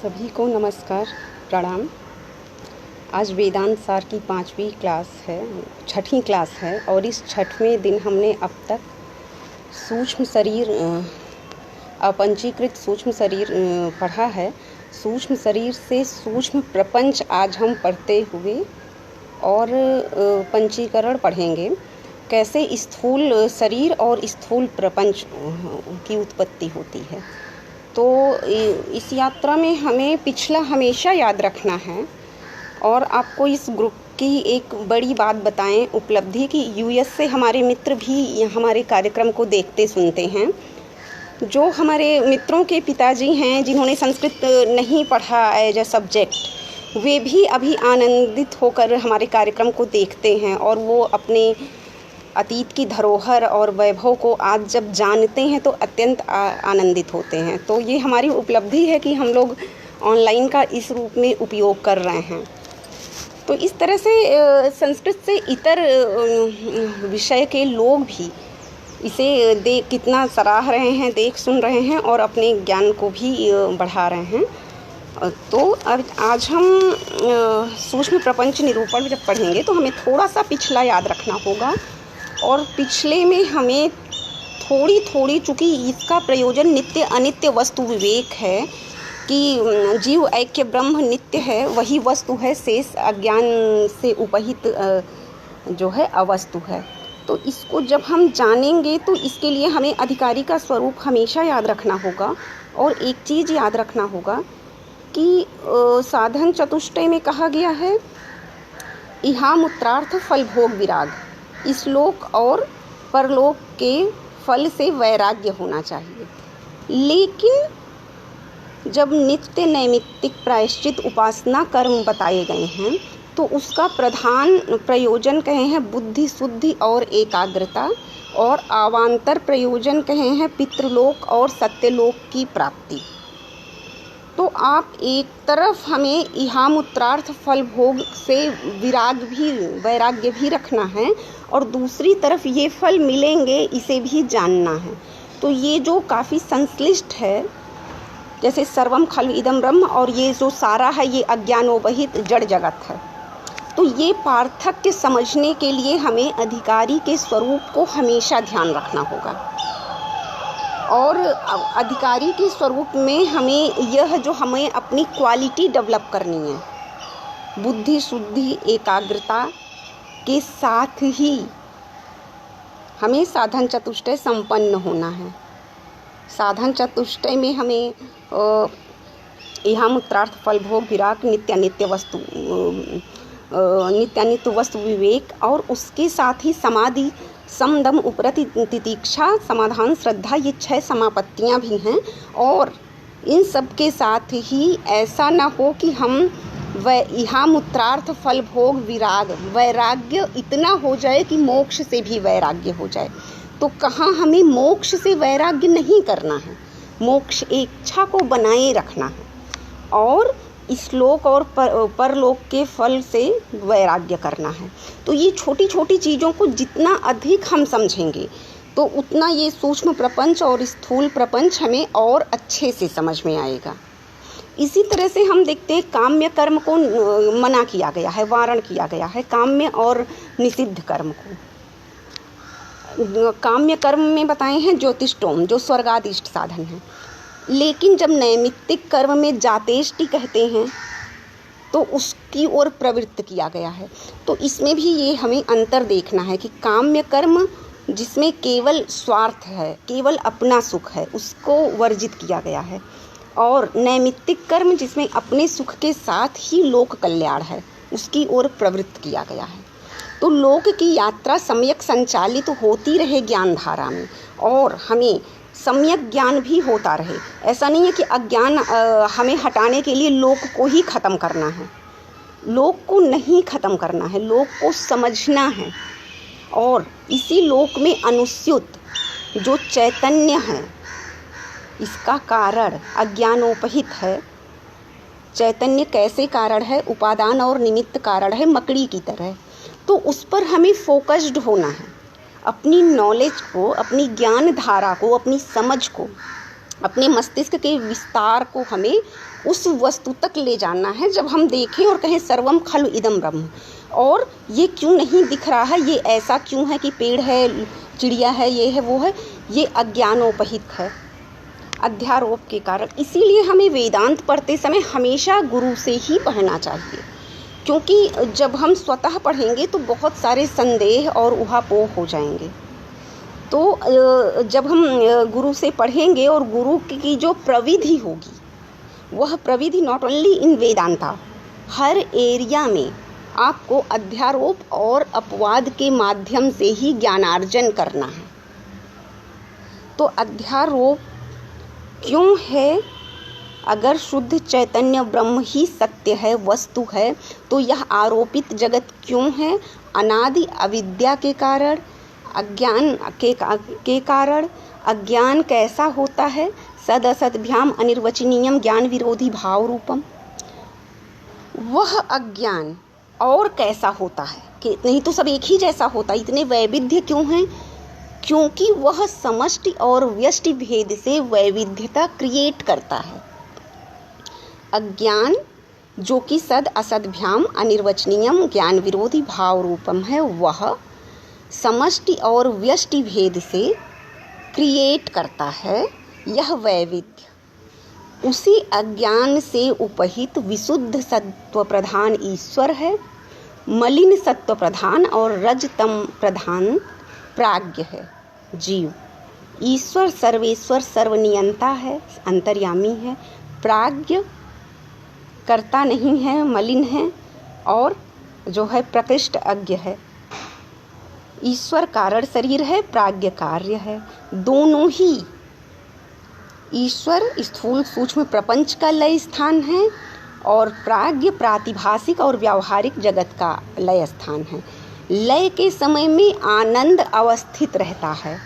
सभी को नमस्कार, प्रणाम। आज वेदांत सार की 5वीं क्लास है, 6ठी क्लास है और इस 6वें दिन हमने अब तक सूक्ष्म शरीर, अपंचीकृत सूक्ष्म शरीर पढ़ा है। सूक्ष्म शरीर से सूक्ष्म प्रपंच आज हम पढ़ते हुए और पंचीकरण पढ़ेंगे। कैसे स्थूल शरीर और स्थूल प्रपंच की उत्पत्ति होती है। तो इस यात्रा में हमें पिछला हमेशा याद रखना है और आपको इस ग्रुप की एक बड़ी बात बताएं, उपलब्धि कि यूएस से हमारे मित्र भी हमारे कार्यक्रम को देखते सुनते हैं। जो हमारे मित्रों के पिताजी हैं जिन्होंने संस्कृत नहीं पढ़ा एज अ सब्जेक्ट, वे भी अभी आनंदित होकर हमारे कार्यक्रम को देखते हैं और वो अपने अतीत की धरोहर और वैभव को आज जब जानते हैं तो अत्यंत आनंदित होते हैं। तो ये हमारी उपलब्धि है कि हम लोग ऑनलाइन का इस रूप में उपयोग कर रहे हैं। तो इस तरह से संस्कृत से इतर विषय के लोग भी इसे कितना सराह रहे हैं, देख सुन रहे हैं और अपने ज्ञान को भी बढ़ा रहे हैं। तो अब आज हम सूक्ष्म प्रपंच निरूपण जब पढ़ेंगे तो हमें थोड़ा सा पिछला याद रखना होगा और पिछले में हमें थोड़ी चूँकि इसका प्रयोजन नित्य अनित्य वस्तु विवेक है कि जीव ऐक्य ब्रह्म नित्य है, वही वस्तु है, शेष अज्ञान से उपहित जो है अवस्तु है। तो इसको जब हम जानेंगे तो इसके लिए हमें अधिकारी का स्वरूप हमेशा याद रखना होगा। और एक चीज़ याद रखना होगा कि साधन चतुष्टय में कहा गया है इहामुत्रार्थ फल भोग विराग, इस लोक और परलोक के फल से वैराग्य होना चाहिए। लेकिन जब नित्य नैमित्तिक प्रायश्चित उपासना कर्म बताए गए हैं तो उसका प्रधान प्रयोजन कहे हैं बुद्धि शुद्धि और एकाग्रता, और अवान्तर प्रयोजन कहे हैं पितृलोक और सत्यलोक की प्राप्ति। तो आप एक तरफ हमें इहामुत्रार्थ फल भोग से वैराग्य भी रखना है और दूसरी तरफ ये फल मिलेंगे इसे भी जानना है। तो ये जो काफ़ी संश्लिष्ट है, जैसे सर्वम खलु इदं ब्रह्म और ये जो सारा है ये अज्ञानोपहित जड़ जगत है। तो ये पार्थक्य समझने के लिए हमें अधिकारी के स्वरूप को हमेशा ध्यान रखना होगा। और अधिकारी के स्वरूप में हमें यह जो हमें अपनी क्वालिटी डेवलप करनी है, बुद्धि शुद्धि एकाग्रता के साथ ही हमें साधन चतुष्टय संपन्न होना है। साधन चतुष्टय में हमें इहामुत्रार्थ फल भोग विराग नित्यानित्य वस्तु विवेक और उसके साथ ही समाधि समदम उपरति तितिक्षा समाधान श्रद्धा, ये 6 समापत्तियाँ भी हैं। और इन सब के साथ ही ऐसा ना हो कि हम इहामुत्रार्थ फल भोग वैराग्य इतना हो जाए कि मोक्ष से भी वैराग्य हो जाए। तो कहाँ हमें मोक्ष से वैराग्य नहीं करना है, मोक्ष इच्छा को बनाए रखना है और इस लोक और परलोक के फल से वैराग्य करना है। तो ये छोटी छोटी चीज़ों को जितना अधिक हम समझेंगे तो उतना ये सूक्ष्म प्रपंच और स्थूल प्रपंच हमें और अच्छे से समझ में आएगा। इसी तरह से हम देखते हैं काम्य कर्म को मना किया गया है, वारण किया गया है, काम्य और निषिद्ध कर्म को। काम्य कर्म में बताए हैं ज्योतिष्टोम जो स्वर्गादिष्ट साधन है, लेकिन जब नैमित्तिक कर्म में जातेष्टि कहते हैं तो उसकी ओर प्रवृत्त किया गया है। तो इसमें भी ये हमें अंतर देखना है कि काम्य कर्म जिसमें केवल स्वार्थ है, केवल अपना सुख है, उसको वर्जित किया गया है, और नैमित्तिक कर्म जिसमें अपने सुख के साथ ही लोक कल्याण है, उसकी ओर प्रवृत्त किया गया है। तो लोक की यात्रा सम्यक संचालित होती रहे ज्ञान धारा में और हमें सम्यक ज्ञान भी होता रहे। ऐसा नहीं है कि अज्ञान हमें हटाने के लिए लोक को ही ख़त्म करना है, लोक को नहीं ख़त्म करना है, लोक को समझना है। और इसी लोक में अनुस्यूत जो चैतन्य है, इसका कारण अज्ञानोपहित है। चैतन्य कैसे कारण है? उपादान और निमित्त कारण है, मकड़ी की तरह। तो उस पर हमें फोकस्ड होना है, अपनी नॉलेज को, अपनी ज्ञान धारा को, अपनी समझ को अपने मस्तिष्क के विस्तार को हमें उस वस्तु तक ले जाना है जब हम देखें और कहें सर्वम खलु इदम ब्रह्म। और ये क्यों नहीं दिख रहा है, ये ऐसा क्यों है कि पेड़ है, चिड़िया है, ये है, वो है, ये अज्ञानोपहित है, अध्यारोप के कारण। इसीलिए हमें वेदांत पढ़ते समय हमेशा गुरु से ही पढ़ना चाहिए, क्योंकि जब हम स्वतः पढ़ेंगे तो बहुत सारे संदेह और उहापोह हो जाएंगे। तो जब हम गुरु से पढ़ेंगे और गुरु की जो प्रविधि होगी, वह प्रविधि not only in Vedanta, her area में आपको अध्यारोप और अपवाद के माध्यम से ही ज्ञानार्जन करना है। तो अध्यारोप क्यों है? अगर शुद्ध चैतन्य ब्रह्म ही सत्य है, वस्तु है, तो यह आरोपित जगत क्यों है? अनादि अविद्या के कारण, अज्ञान के कारण। अज्ञान कैसा होता है? सद असद्भ्याम अनिर्वचनीयम ज्ञान विरोधी भाव रूपम। वह अज्ञान और कैसा होता है कि नहीं तो सब एक ही जैसा होता। इतने वैविध्य क्यों हैं? क्योंकि वह समष्टि और व्यष्टि भेद से वैविध्यता क्रिएट करता है। अज्ञान जो कि सद असद्भ्याम अनिर्वचनीयम ज्ञान विरोधी भाव रूपम है, वह समष्टि और व्यष्टि भेद से क्रिएट करता है यह वैविध्य। उसी अज्ञान से उपहित विशुद्ध सत्व प्रधान ईश्वर है, मलिन सत्व प्रधान और रजतम प्रधान प्राज्ञ है जीव। ईश्वर सर्वेश्वर सर्वनियंता है, अंतर्यामी है, प्राज्ञ कर्ता नहीं है, मलिन है, और जो है प्रकृष्ट अज्ञ है। ईश्वर कारण शरीर है, प्राज्ञ कार्य है। दोनों ही ईश्वर स्थूल सूक्ष्म प्रपंच का लय स्थान है और प्राज्ञ प्रातिभासिक और व्यावहारिक जगत का लय स्थान है। लय के समय में आनंद अवस्थित रहता है,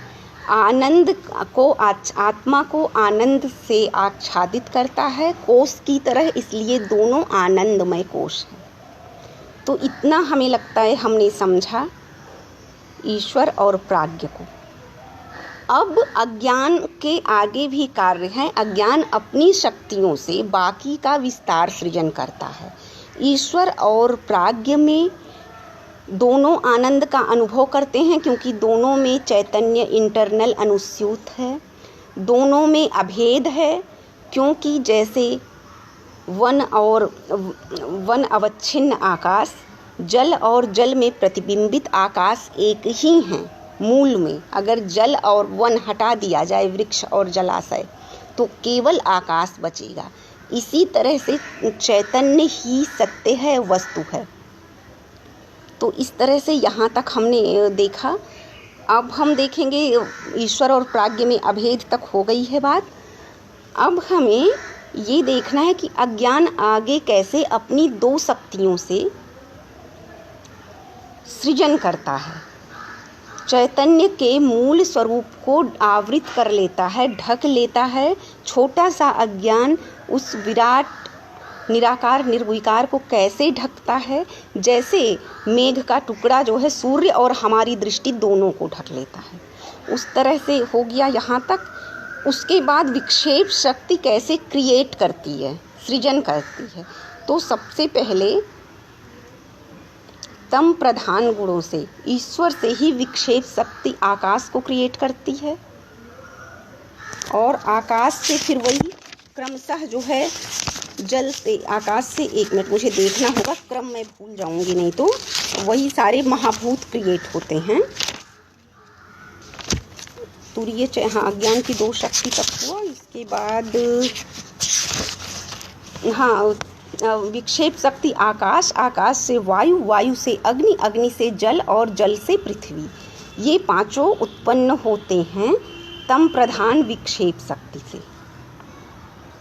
आनंद को आत्मा को आनंद से आच्छादित करता है कोष की तरह, इसलिए दोनों आनंदमय कोष हैं। तो इतना हमें लगता है हमने समझा ईश्वर और प्राज्ञ को। अब अज्ञान के आगे भी कार्य है। अज्ञान अपनी शक्तियों से बाकी का विस्तार सृजन करता है। ईश्वर और प्राज्ञ में दोनों आनंद का अनुभव करते हैं, क्योंकि दोनों में चैतन्य इंटरनल अनुस्यूत है, दोनों में अभेद है, क्योंकि जैसे वन अवच्छिन्न आकाश, जल और जल में प्रतिबिंबित आकाश एक ही हैं मूल में। अगर जल और वन हटा दिया जाए, वृक्ष और जलाशय, तो केवल आकाश बचेगा। इसी तरह से चैतन्य ही सत्य है, वस्तु है। तो इस तरह से यहाँ तक हमने देखा। अब हम देखेंगे ईश्वर और प्राज्ञ में अभेद तक हो गई है बात। अब हमें ये देखना है कि अज्ञान आगे कैसे अपनी दो शक्तियों से सृजन करता है, चैतन्य के मूल स्वरूप को आवृत कर लेता है, ढक लेता है। छोटा सा अज्ञान उस विराट निराकार निर्विकार को कैसे ढकता है, जैसे मेघ का टुकड़ा जो है सूर्य और हमारी दृष्टि दोनों को ढक लेता है, उस तरह से हो गया यहाँ तक। उसके बाद विक्षेप शक्ति कैसे क्रिएट करती है, सृजन करती है। तो सबसे पहले तम प्रधान गुणों से, ईश्वर से ही विक्षेप शक्ति आकाश को क्रिएट करती है, और आकाश से फिर वही क्रमशः जो है जल से, आकाश से, एक मिनट मुझे देखना होगा, क्रम मैं भूल जाऊंगी नहीं तो, वही सारे महाभूत क्रिएट होते हैं। तुरीय हाँ अज्ञान की दो शक्ति तक हुआ। इसके बाद हाँ विक्षेप शक्ति आकाश, आकाश से वायु, वायु से अग्नि, अग्नि से जल और जल से पृथ्वी, ये पांचों उत्पन्न होते हैं तम प्रधान विक्षेप शक्ति से,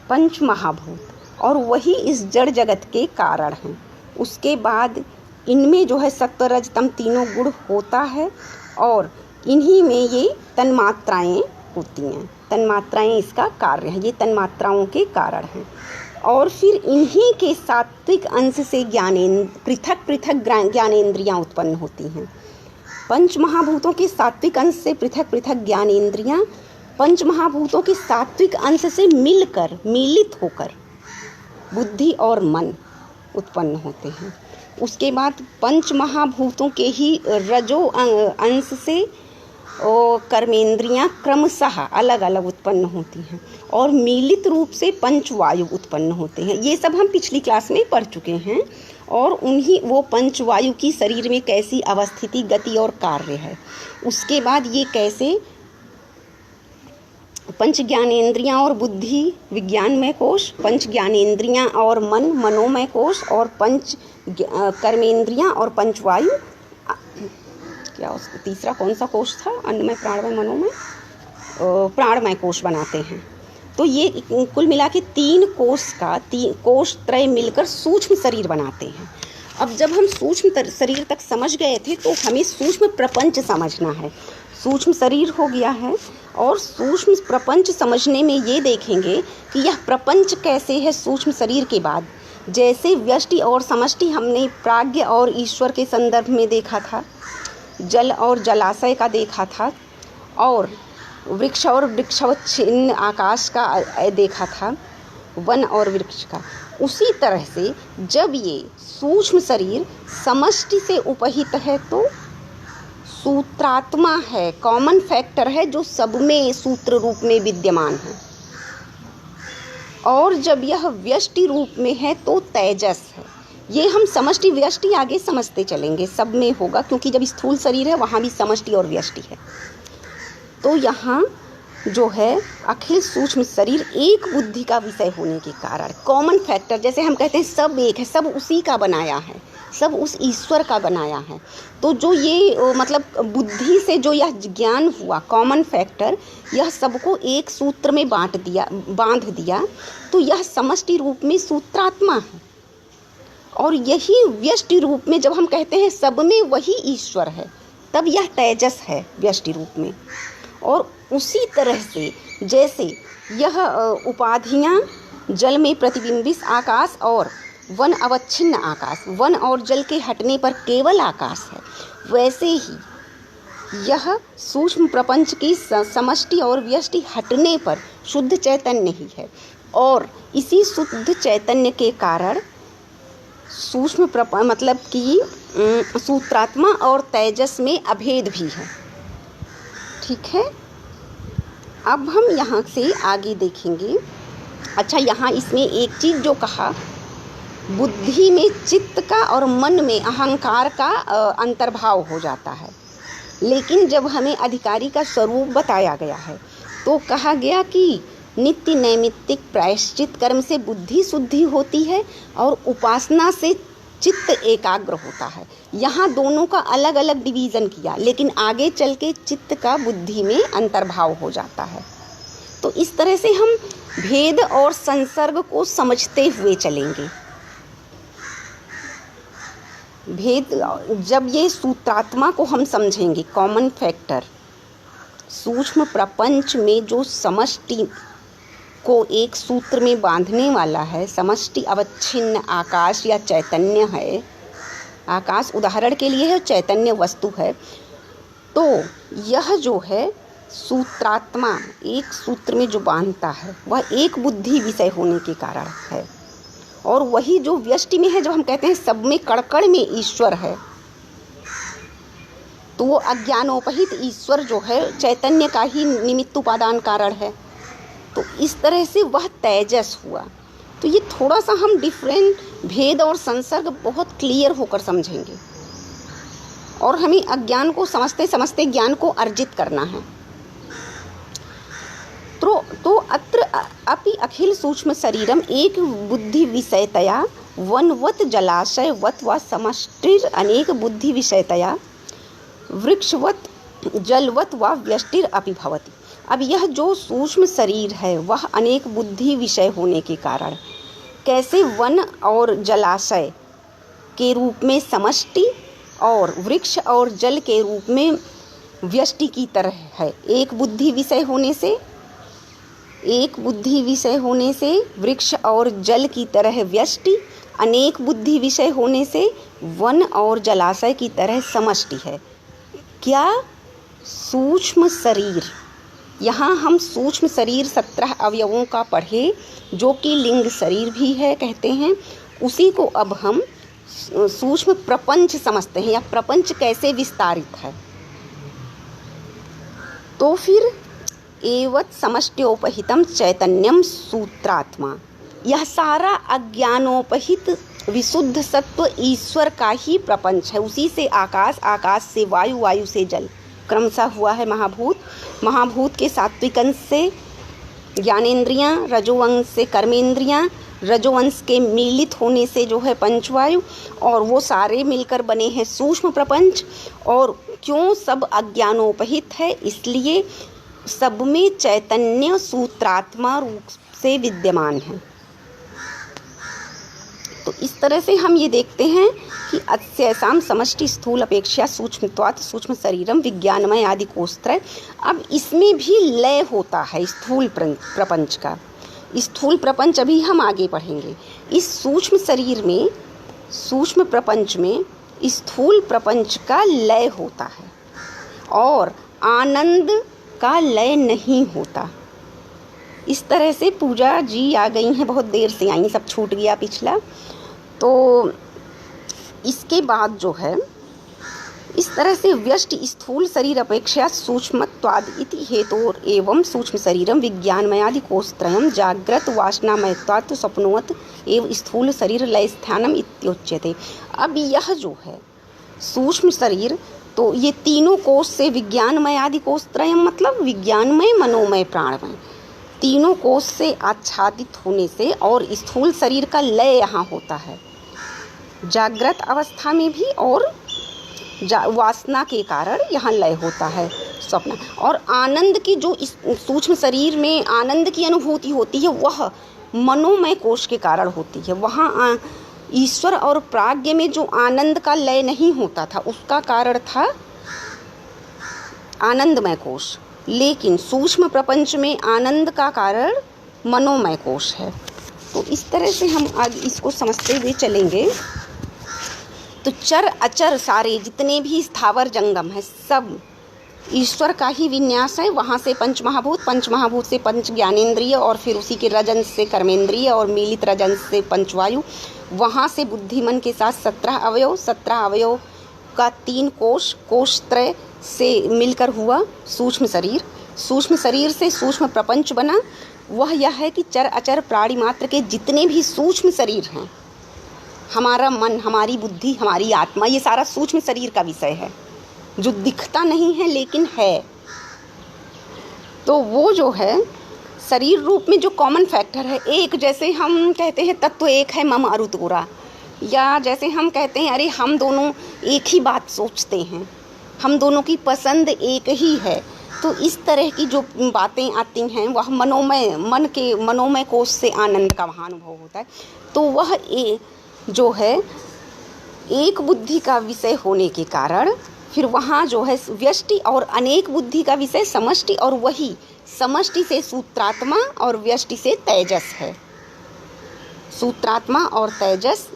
पंच महाभूत, और वही इस जड़ जगत के कारण हैं। उसके बाद इनमें जो है सत्व रज तम तीनों गुण होता है, और इन्हीं में ये तन्मात्राएं होती हैं। तन्मात्राएं इसका कार्य है, ये तन्मात्राओं के कारण हैं। और फिर इन्हीं के सात्विक अंश से पृथक पृथक ज्ञानेंद्रियाँ उत्पन्न होती हैं। पंच महाभूतों के सात्विक अंश से पृथक पृथक ज्ञानेंद्रियाँ पंच महाभूतों के सात्विक अंश से मिलकर, मिलित होकर बुद्धि और मन उत्पन्न होते हैं। उसके बाद पंच महाभूतों के ही रजो अंश से कर्मेंद्रियां क्रमशः अलग अलग उत्पन्न होती हैं और मिलित रूप से पंचवायु उत्पन्न होते हैं। ये सब हम पिछली क्लास में पढ़ चुके हैं। और उन्हीं वो पंचवायु की शरीर में कैसी अवस्थिति, गति और कार्य है। उसके बाद ये कैसे पंच ज्ञानेंद्रियाँ और बुद्धि विज्ञानमय कोश, पंच ज्ञानेंद्रियाँ और मन मनोमय कोश, और पंच कर्मेंद्रियाँ और पंचवायु, क्या उसका तीसरा कौन सा कोश था, अन्नमय प्राणमय मनोमय, प्राणमय कोश बनाते हैं। तो ये कुल मिला के 3 कोश का कोश त्रय मिलकर सूक्ष्म शरीर बनाते हैं। अब जब हम सूक्ष्म शरीर तक समझ गए थे तो हमें सूक्ष्म प्रपंच समझना है। सूक्ष्म शरीर हो गया है और सूक्ष्म प्रपंच समझने में ये देखेंगे कि यह प्रपंच कैसे है सूक्ष्म शरीर के बाद। जैसे व्यष्टि और समष्टि हमने प्राज्ञ और ईश्वर के संदर्भ में देखा था, जल और जलाशय का देखा था, और वृक्ष और वृक्षवच्छिन्न आकाश का देखा था, वन और वृक्ष का। उसी तरह से जब ये सूक्ष्म शरीर समष्टि से उपहित है तो सूत्रात्मा है, कॉमन फैक्टर है जो सब में सूत्र रूप में विद्यमान है। और जब यह व्यष्टि रूप में है तो तेजस है। ये हम समष्टि व्यष्टि आगे समझते चलेंगे, सब में होगा, क्योंकि जब स्थूल शरीर है वहाँ भी समष्टि और व्यष्टि है। तो यहाँ जो है अखिल सूक्ष्म शरीर एक बुद्धि का विषय होने के कारण कॉमन फैक्टर, जैसे हम कहते हैं सब एक है, सब उसी का बनाया है, सब उस ईश्वर का बनाया है। तो जो ये मतलब बुद्धि से जो यह ज्ञान हुआ कॉमन फैक्टर, यह सबको एक सूत्र में बांध दिया, तो यह समष्टि रूप में सूत्रात्मा है। और यही व्यष्टि रूप में जब हम कहते हैं सब में वही ईश्वर है, तब यह तेजस है व्यष्टि रूप में। और उसी तरह से जैसे यह उपाधियां जल में प्रतिबिंबित आकाश और वन अवच्छिन्न आकाश, वन और जल के हटने पर केवल आकाश है, वैसे ही यह सूक्ष्म प्रपंच की समष्टि और व्यष्टि हटने पर शुद्ध चैतन्य ही है। और इसी शुद्ध चैतन्य के कारण सूक्ष्म मतलब कि सूत्रात्मा और तेजस में अभेद भी है। ठीक है, अब हम यहाँ से आगे देखेंगे। अच्छा, यहाँ इसमें एक चीज़ जो कहा, बुद्धि में चित्त का और मन में अहंकार का अंतर्भाव हो जाता है। लेकिन जब हमें अधिकारी का स्वरूप बताया गया है तो कहा गया कि नित्य नैमित्तिक प्रायश्चित कर्म से बुद्धि शुद्धि होती है और उपासना से चित्त एकाग्र होता है। यहाँ दोनों का अलग अलग डिवीज़न किया, लेकिन आगे चल के चित्त का बुद्धि में अंतर्भाव हो जाता है। तो इस तरह से हम भेद और संसर्ग को समझते हुए चलेंगे। भेद, जब ये सूत्रात्मा को हम समझेंगे, कॉमन फैक्टर, सूक्ष्म प्रपंच में जो समष्टि को एक सूत्र में बांधने वाला है, समष्टि अवच्छिन्न आकाश या चैतन्य है। आकाश उदाहरण के लिए है, चैतन्य वस्तु है। तो यह जो है सूत्रात्मा एक सूत्र में जो बांधता है वह एक बुद्धि विषय होने के कारण है। और वही जो व्यष्टि में है, जब हम कहते हैं सब में कड़ में ईश्वर है, तो वो अज्ञानोपहित ईश्वर जो है चैतन्य का ही निमित्त उपादान कारण है। तो इस तरह से वह तेजस हुआ। तो ये थोड़ा सा हम डिफरेंट भेद और संसर्ग बहुत क्लियर होकर समझेंगे, और हमें अज्ञान को समझते समझते ज्ञान को अर्जित करना है। तो अत्र अपि अखिल सूक्ष्म शरीरम एक बुद्धि विषयतया वनवत जलाशयवत व समष्टिर अनेक बुद्धि विषयतया वृक्षवत जलवत व व्यष्टिर अपि भवति। अब यह जो सूक्ष्म शरीर है वह अनेक बुद्धि विषय होने के कारण कैसे वन और जलाशय के रूप में समष्टि और वृक्ष और जल के रूप में व्यष्टि की तरह है। एक बुद्धि विषय होने से वृक्ष और जल की तरह व्यष्टि, अनेक बुद्धि विषय होने से वन और जलाशय की तरह समष्टि है। क्या सूक्ष्म शरीर यहाँ हम सूक्ष्म शरीर 17 अवयवों का पढ़े, जो कि लिंग शरीर भी है कहते हैं, उसी को अब हम सूक्ष्म प्रपंच समझते हैं, या प्रपंच कैसे विस्तारित है। तो फिर एवत् समष्ट्योपहितम चैतन्यम सूत्रात्मा, यह सारा अज्ञानोपहित विशुद्ध सत्व ईश्वर का ही प्रपंच है। उसी से आकाश, आकाश से वायु, वायु से जल क्रमशः हुआ है महाभूत, महाभूत के सात्विक अंश से ज्ञानेंद्रियाँ, रजोवंश से कर्मेंद्रियाँ, रजोवंश के मिलित होने से जो है पंचवायु, और वो सारे मिलकर बने हैं सूक्ष्म प्रपंच। और क्यों सब अज्ञानोपहित है, इसलिए सब में चैतन्य सूत्रात्मा रूप से विद्यमान है। तो इस तरह से हम ये देखते हैं कि अत्यसाम समष्टि स्थूल अपेक्षा सूक्ष्मत्वात् सूक्ष्म शरीरम विज्ञानमय आदि कोस्त्रय। अब इसमें भी लय होता है स्थूल प्रपंच का। स्थूल प्रपंच अभी हम आगे पढ़ेंगे। इस सूक्ष्म शरीर में, सूक्ष्म प्रपंच में स्थूल प्रपंच का लय होता है, और आनंद का लय नहीं होता। इस तरह से पूजा जी आ गई हैं, बहुत देर से आई, सब छूट गया पिछला। तो इसके बाद जो है इस तरह से व्यष्टि स्थूल शरीर अपेक्षा सूक्ष्मत्वाद इति हेतोर एवं सूक्ष्म शरीरम विज्ञानमयादि कोस्त्रयम जाग्रत वासनामयत्वात् स्वप्नोवत् एवं स्थूल शरीर लय स्थानम इत्युच्यते। अब यह जो है सूक्ष्म शरीर, तो ये तीनों कोष से विज्ञानमय आदि कोषत्रयम मतलब विज्ञानमय, मनोमय, प्राणमय, तीनों कोष से आच्छादित होने से, और स्थूल शरीर का लय यहाँ होता है जागृत अवस्था में भी, और वासना के कारण यहाँ लय होता है स्वप्न। और आनंद की जो इस सूक्ष्म शरीर में आनंद की अनुभूति होती है, वह मनोमय कोष के कारण होती है। वहाँ ईश्वर और प्राज्ञ में जो आनंद का लय नहीं होता था, उसका कारण था आनंदमय कोष, लेकिन सूक्ष्म प्रपंच में आनंद का कारण मनोमय कोष है। तो इस तरह से हम आज इसको समझते हुए चलेंगे। तो चर अचर सारे जितने भी स्थावर जंगम है, सब ईश्वर का ही विन्यास है। वहाँ से पंच महाभूत, पंच महाभूत से पंच ज्ञानेंद्रिय, और फिर उसी के रजंश से कर्मेंद्रिय, और मिलित रजंश से पंचवायु। वहाँ से बुद्धिमन के साथ 17 अवयव, 17 अवयव का 3 कोष, कोषत्रय से मिलकर हुआ सूक्ष्म शरीर। सूक्ष्म शरीर से सूक्ष्म प्रपंच बना। वह यह है कि चर अचर प्राणी मात्र के जितने भी सूक्ष्म शरीर हैं, हमारा मन, हमारी बुद्धि, हमारी आत्मा, ये सारा सूक्ष्म शरीर का विषय है, जो दिखता नहीं है लेकिन है। तो वो जो है शरीर रूप में जो कॉमन फैक्टर है, एक, जैसे हम कहते हैं तत्व एक है मम अरु तोरा, या जैसे हम कहते हैं अरे हम दोनों एक ही बात सोचते हैं, हम दोनों की पसंद एक ही है। तो इस तरह की जो बातें आती हैं, वह मनोमय, मन के मनोमय कोष से आनंद का वहाँ अनुभव होता है। तो वह जो है एक बुद्धि का विषय होने के कारण फिर वहाँ जो है व्यष्टि और अनेक बुद्धि का विषय समष्टि, और वही समष्टि से सूत्रात्मा और व्यष्टि से तेजस है। सूत्रात्मा और तेजस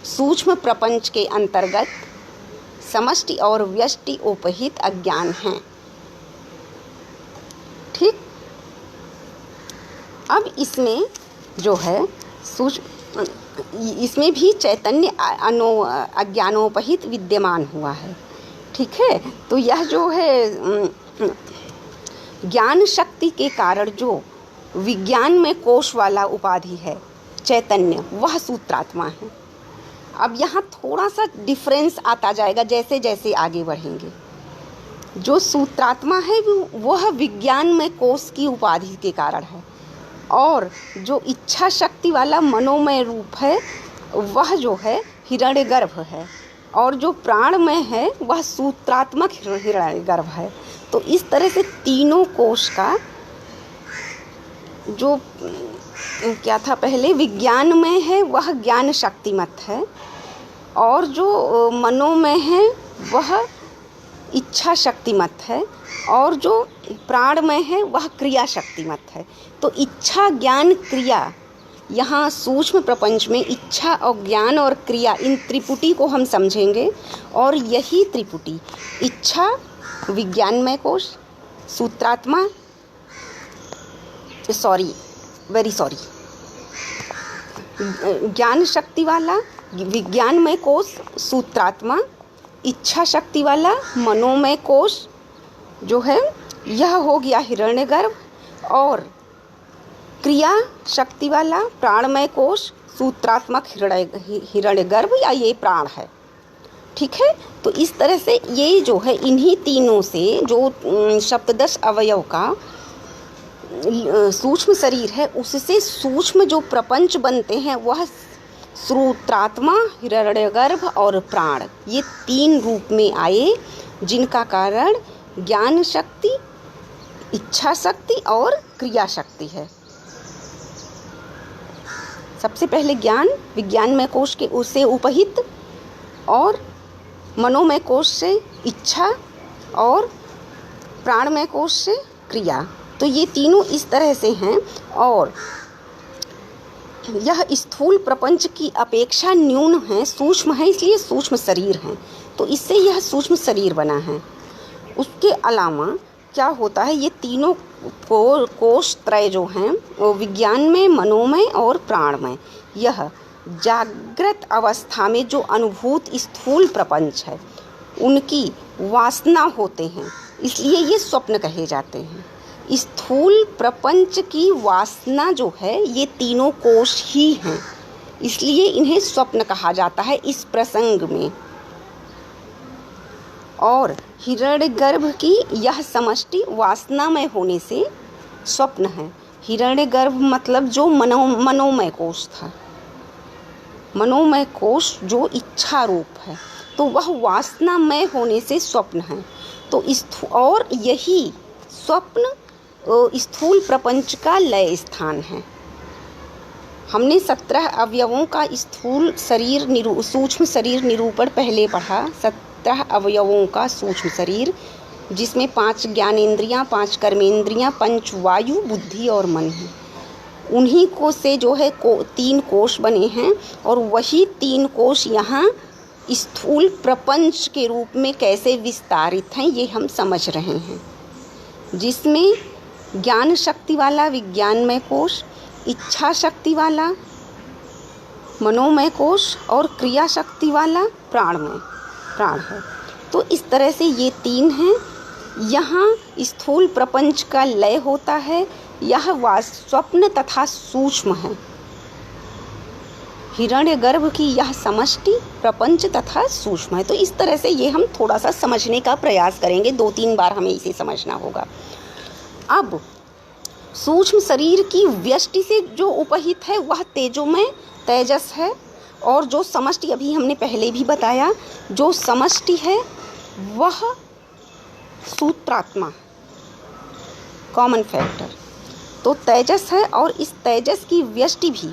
सूक्ष्म प्रपंच के अंतर्गत समष्टि और व्यष्टि उपहित अज्ञान हैं। ठीक। अब इसमें जो है इसमें भी चैतन्य अज्ञानोपहित विद्यमान हुआ है। ठीक है। तो यह जो है ज्ञान शक्ति के कारण जो विज्ञान में कोश वाला उपाधि है चैतन्य, वह सूत्रात्मा है। अब यहाँ थोड़ा सा डिफरेंस आता जाएगा जैसे जैसे आगे बढ़ेंगे। जो सूत्रात्मा है वह विज्ञान में कोश की उपाधि के कारण है, और जो इच्छा शक्ति वाला मनोमय रूप है वह जो है हिरण्यगर्भ है, और जो प्राणमय है वह सूत्रात्मक हिरण्यगर्भ है। तो इस तरह से तीनों कोश का जो क्या था पहले विज्ञानमय है वह ज्ञान शक्तिमत है, और जो मनोमय है वह इच्छा शक्तिमत है, और जो प्राणमय है वह क्रिया शक्तिमत है। तो इच्छा ज्ञान क्रिया, यहाँ सूक्ष्म प्रपंच में इच्छा और ज्ञान और क्रिया, इन त्रिपुटी को हम समझेंगे। और यही त्रिपुटी इच्छा विज्ञानमय कोश, सूत्रात्मा सॉरी, वेरी सॉरी, ज्ञान शक्ति वाला विज्ञानमय कोश सूत्रात्मा, इच्छा शक्ति वाला मनोमय कोश जो है यह हो गया हिरण्यगर्भ, और क्रिया शक्ति वाला प्राणमय कोश सूत्रात्मक हिरण्यगर्भ या ये प्राण है। ठीक है, तो इस तरह से ये जो है इन्हीं तीनों से जो सप्तदश अवयव का सूक्ष्म शरीर है उससे सूक्ष्म जो प्रपंच बनते हैं वह सूत्रात्मा, हिरण्यगर्भ और प्राण, ये तीन रूप में आए, जिनका कारण ज्ञान शक्ति, इच्छा शक्ति और क्रिया शक्ति है। सबसे पहले ज्ञान विज्ञानमय कोश के उससे उपहित, और मनोमय कोश से इच्छा, और प्राणमय कोश से क्रिया। तो ये तीनों इस तरह से हैं, और यह स्थूल प्रपंच की अपेक्षा न्यून है, सूक्ष्म है, इसलिए सूक्ष्म शरीर है, तो इससे यह सूक्ष्म शरीर बना है। उसके अलावा क्या होता है, ये तीनों कोश त्रय जो हैं वो विज्ञान में, मनोमय और प्राणमय, यह जागृत अवस्था में जो अनुभूत स्थूल प्रपंच है उनकी वासना होते हैं, इसलिए ये स्वप्न कहे जाते हैं। स्थूल प्रपंच की वासना जो है ये तीनों कोश ही हैं, इसलिए इन्हें स्वप्न कहा जाता है इस प्रसंग में। और हिरण्यगर्भ की यह समष्टि वासनामय होने से स्वप्न है। हिरण्यगर्भ मतलब जो मनोमय कोश था, मनोमय कोश जो इच्छा रूप है, तो वह वासनामय होने से स्वप्न है। तो और यही स्वप्न स्थूल प्रपंच का लय स्थान है। हमने 17 अवयवों का स्थूल शरीर सूक्ष्म शरीर निरूपण पहले पढ़ा। 17 अवयवों का सूक्ष्म शरीर, जिसमें 5 ज्ञानेंद्रियां, 5 कर्मेंद्रियां, 5 वायु, बुद्धि और मन है। उन्हीं को से जो है 3 कोश बने हैं, और वही 3 कोश यहाँ स्थूल प्रपंच के रूप में कैसे विस्तारित हैं ये हम समझ रहे हैं, जिसमें ज्ञान शक्ति वाला विज्ञानमय कोश, इच्छा शक्ति वाला मनोमय कोश और क्रिया शक्ति वाला प्राण है। तो इस तरह से ये 3 हैं। यहाँ स्थूल प्रपंच का लय होता है, यह स्वप्न तथा सूक्ष्म है। हिरण्यगर्भ की यह समष्टि प्रपंच तथा सूक्ष्म है। तो इस तरह से ये हम थोड़ा सा समझने का प्रयास करेंगे, 2-3 बार हमें इसे समझना होगा। अब सूक्ष्म शरीर की व्यष्टि से जो उपहित है वह तेजोमय तेजस है, और जो समष्टि अभी हमने पहले भी बताया, जो समष्टि है वह सूत्रात्मा, कॉमन फैक्टर, तो तेजस है। और इस तेजस की व्यष्टि भी,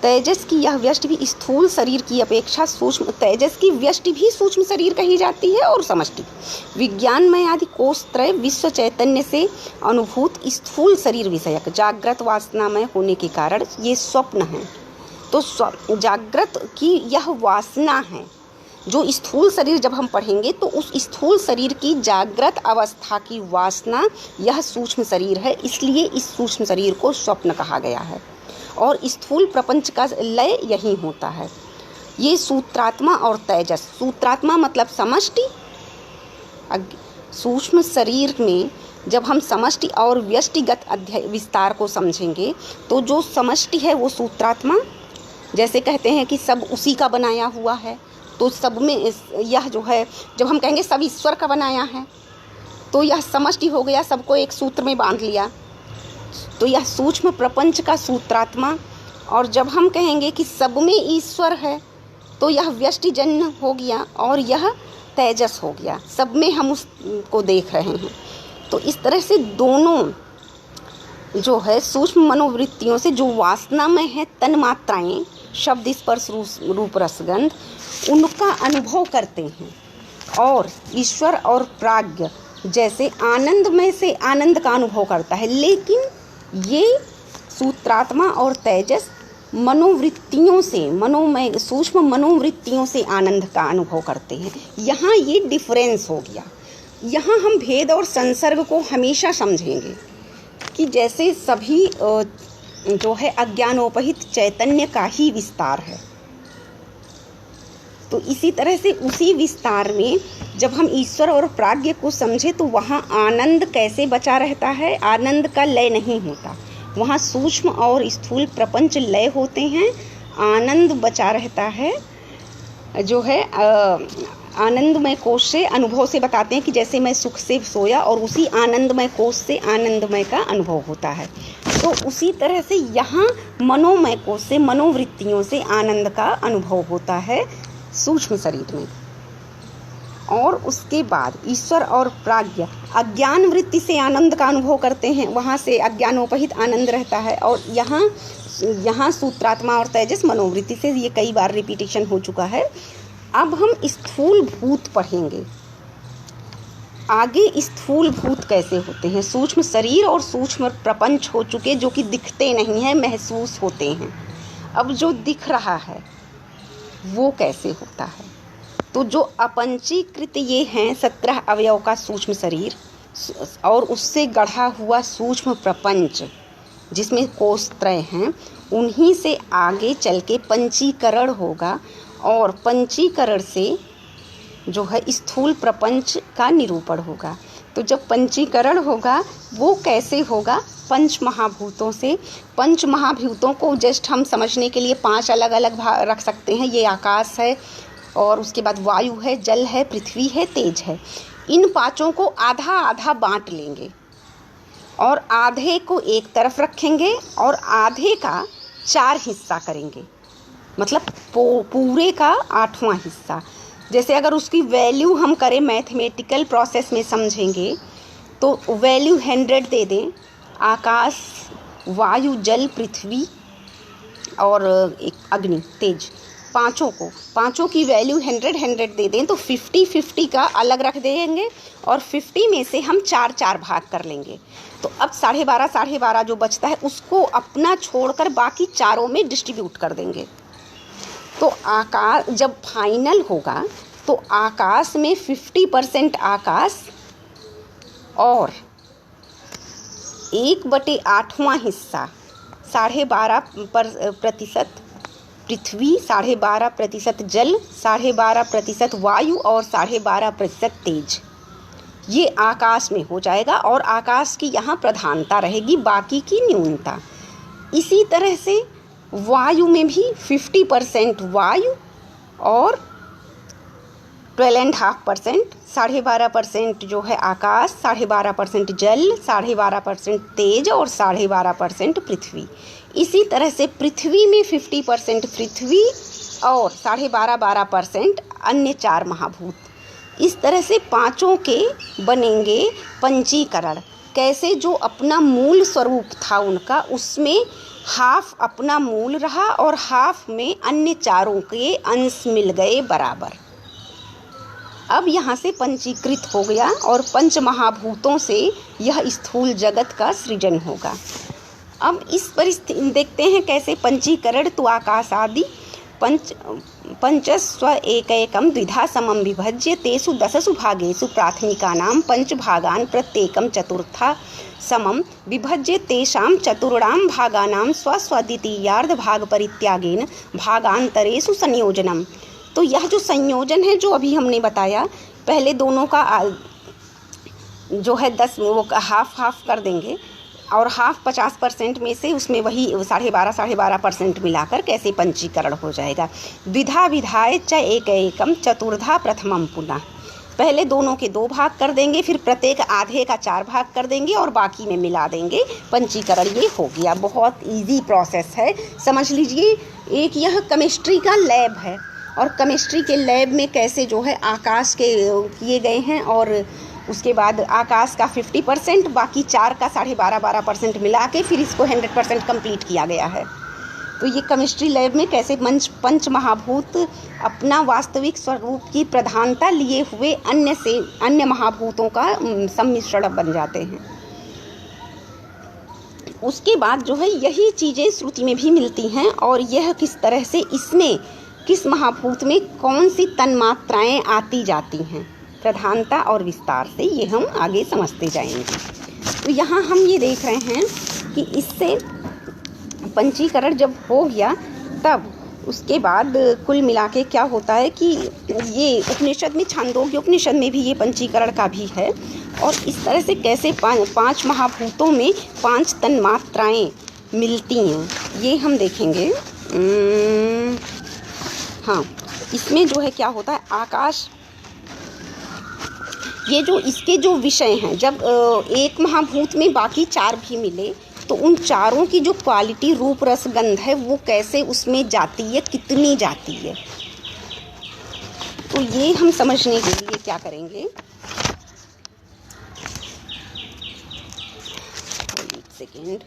तेजस की यह व्यष्टि भी स्थूल शरीर की अपेक्षा सूक्ष्म, तेजस की व्यष्टि भी सूक्ष्म शरीर कही जाती है, और समष्टि विज्ञानमय आदि कोशत्रय विश्व चैतन्य से अनुभूत स्थूल शरीर विषयक जागृत वासनामय होने के कारण ये स्वप्न है। तो जागृत की यह वासना है, जो स्थूल शरीर जब हम पढ़ेंगे तो उस स्थूल शरीर की जागृत अवस्था की वासना यह सूक्ष्म शरीर है, इसलिए इस सूक्ष्म शरीर को स्वप्न कहा गया है। और स्थूल प्रपंच का लय यही होता है। ये सूत्रात्मा और तेजस, सूत्रात्मा मतलब समष्टि, सूक्ष्म शरीर में जब हम समष्टि और व्यष्टिगत विस्तार को समझेंगे तो जो समष्टि है वो सूत्रात्मा, जैसे कहते हैं कि सब उसी का बनाया हुआ है, तो सब में यह जो है, जब हम कहेंगे सब ईश्वर का बनाया है तो यह समष्टि हो गया, सबको एक सूत्र में बांध लिया, तो यह सूक्ष्म प्रपंच का सूत्रात्मा। और जब हम कहेंगे कि सब में ईश्वर है तो यह व्यष्टिजन्य हो गया, और यह तेजस हो गया, सब में हम उसको देख रहे हैं। तो इस तरह से दोनों जो है सूक्ष्म मनोवृत्तियों से जो वासना में है तन्मात्राएं, शब्द स्पर्श रूप रसगंध, उनका अनुभव करते हैं, और ईश्वर और प्राज्ञ जैसे आनंदमय से आनंद का अनुभव करता है। लेकिन ये सूत्रात्मा और तेजस मनोवृत्तियों से, मनोमय सूक्ष्म मनोवृत्तियों से आनंद का अनुभव करते हैं। यहाँ ये डिफरेंस हो गया। यहाँ हम भेद और संसर्ग को हमेशा समझेंगे कि जैसे सभी जो है अज्ञानोपहित चैतन्य का ही विस्तार है। तो इसी तरह से उसी विस्तार में जब हम ईश्वर और प्राज्ञ को समझे तो वहाँ आनंद कैसे बचा रहता है, आनंद का लय नहीं होता। वहाँ सूक्ष्म और स्थूल प्रपंच लय होते हैं, आनंद बचा रहता है। जो है आनंदमय कोश से अनुभव से बताते हैं कि जैसे मैं सुख से सोया और उसी आनंदमय कोश से आनंदमय का अनुभव होता है। तो उसी तरह से यहाँ मनोमय कोश से मनोवृत्तियों से आनंद का अनुभव होता है सूक्ष्म शरीर में। और उसके बाद ईश्वर और प्राज्ञ अज्ञान वृत्ति से आनंद का अनुभव करते हैं, वहाँ से अज्ञानोपहित आनंद रहता है। और यहाँ सूत्रात्मा और तेजस मनोवृत्ति से, ये कई बार रिपीटिशन हो चुका है। अब हम स्थूल भूत पढ़ेंगे। आगे स्थूल भूत कैसे होते हैं, सूक्ष्म शरीर और सूक्ष्म प्रपंच हो चुके जो कि दिखते नहीं हैं, महसूस होते हैं। अब जो दिख रहा है वो कैसे होता है, तो जो अपंचीकृत ये हैं 17 अवयव का सूक्ष्म शरीर और उससे गढ़ा हुआ सूक्ष्म प्रपंच जिसमें कोषत्रय हैं, उन्हीं से आगे चल के पंचीकरण होगा और पंचीकरण से जो है स्थूल प्रपंच का निरूपण होगा। तो जब पंचीकरण होगा वो कैसे होगा, पंच महाभूतों से। पंच महाभूतों को जस्ट हम समझने के लिए 5 अलग अलग भाग रख सकते हैं। ये आकाश है और उसके बाद वायु है, जल है, पृथ्वी है, तेज है। इन 5 को आधा आधा बांट लेंगे और आधे को एक तरफ रखेंगे और आधे का 4 हिस्सा करेंगे, मतलब पूरे का 8वां हिस्सा। जैसे अगर उसकी वैल्यू हम करें मैथमेटिकल प्रोसेस में समझेंगे तो वैल्यू 100 दे दें, आकाश, वायु, जल, पृथ्वी और एक अग्नि, तेज, 5 की वैल्यू 100 दे दें तो 50-50 का अलग रख देंगे और 50 में से हम 4 भाग कर लेंगे। तो अब 12.5 जो बचता है उसको अपना छोड़कर बाकी चारों में डिस्ट्रीब्यूट कर देंगे। तो आकाश जब फाइनल होगा तो आकाश में 50% आकाश और 1/8वां हिस्सा 12.5% पृथ्वी, 12.5% जल, 12.5% वायु और 12.5% तेज, ये आकाश में हो जाएगा और आकाश की यहाँ प्रधानता रहेगी, बाकी की न्यूनता। इसी तरह से वायु में भी 50% वायु और 12.5%, 12.5% जो है आकाश, 12.5% जल, 12.5% तेज और 12.5% पृथ्वी। इसी तरह से पृथ्वी में 50% पृथ्वी और 12.5% अन्य 4 महाभूत। इस तरह से 5 के बनेंगे पंचीकरण। कैसे, जो अपना मूल स्वरूप था उनका, उसमें हाफ अपना मूल रहा और हाफ में अन्य 4 के अंश मिल गए बराबर। अब यहाँ से पंचीकृत हो गया और पंच महाभूतों से यह स्थूल जगत का सृजन होगा। अब इस परिस्थिति देखते हैं कैसे पंचीकरण। तो आकाश आदि पंचस्व एकैकं द्विधा समं विभज्य तेषु 10 भागेषु प्राथमिकानां 5 भागान् प्रत्येकं चतुर्था समं विभज्य तेषां चतुर्णां भागानां स्वस्वद्वितीयार्ध भाग परित्यागेन भागांतरेषु संयोजनम्। तो यह जो संयोजन है जो अभी हमने बताया, पहले दोनों का जो है 10 वो हाफ कर देंगे और हाफ 50% में से उसमें वही 12.5% मिलाकर कैसे पंचीकरण हो जाएगा। द्विधा विधाय च एकैकं चतुर्धा प्रथमं पुनः। पहले दोनों के 2 भाग कर देंगे, फिर प्रत्येक आधे का 4 भाग कर देंगे और बाकी में मिला देंगे, पंचीकरण ये हो गया। बहुत इजी प्रोसेस है, समझ लीजिए। एक यह केमिस्ट्री का लैब है और केमिस्ट्री के लैब में कैसे जो है आकाश के किए गए हैं और उसके बाद आकाश का 50%, बाकी 4 का 12.5% मिला के फिर इसको 100% कंप्लीट किया गया है। तो ये केमिस्ट्री लैब में कैसे पंच महाभूत अपना वास्तविक स्वरूप की प्रधानता लिए हुए अन्य महाभूतों का सम्मिश्रण बन जाते हैं। उसके बाद जो है यही चीज़ें श्रुति में भी मिलती हैं और यह किस तरह से इसमें किस महाभूत में कौन सी तन्मात्राएं आती जाती हैं, प्रधानता और विस्तार से ये हम आगे समझते जाएंगे। तो यहाँ हम ये देख रहे हैं कि इससे पंचीकरण जब हो गया तब उसके बाद कुल मिला के क्या होता है कि ये उपनिषद में, छांदोग्य उपनिषद में भी ये पंचीकरण का भी है। और इस तरह से कैसे पांच महाभूतों में 5 तन्मात्राएं मिलती हैं ये हम देखेंगे। हाँ, इसमें जो है क्या होता है, आकाश, ये जो इसके जो विषय हैं, जब एक महाभूत में बाकी 4 भी मिले तो उन चारों की जो क्वालिटी, रूप, रस, गंध है वो कैसे उसमें जाती है, कितनी जाती है, तो ये हम समझने के लिए क्या करेंगे, एक सेकेंड।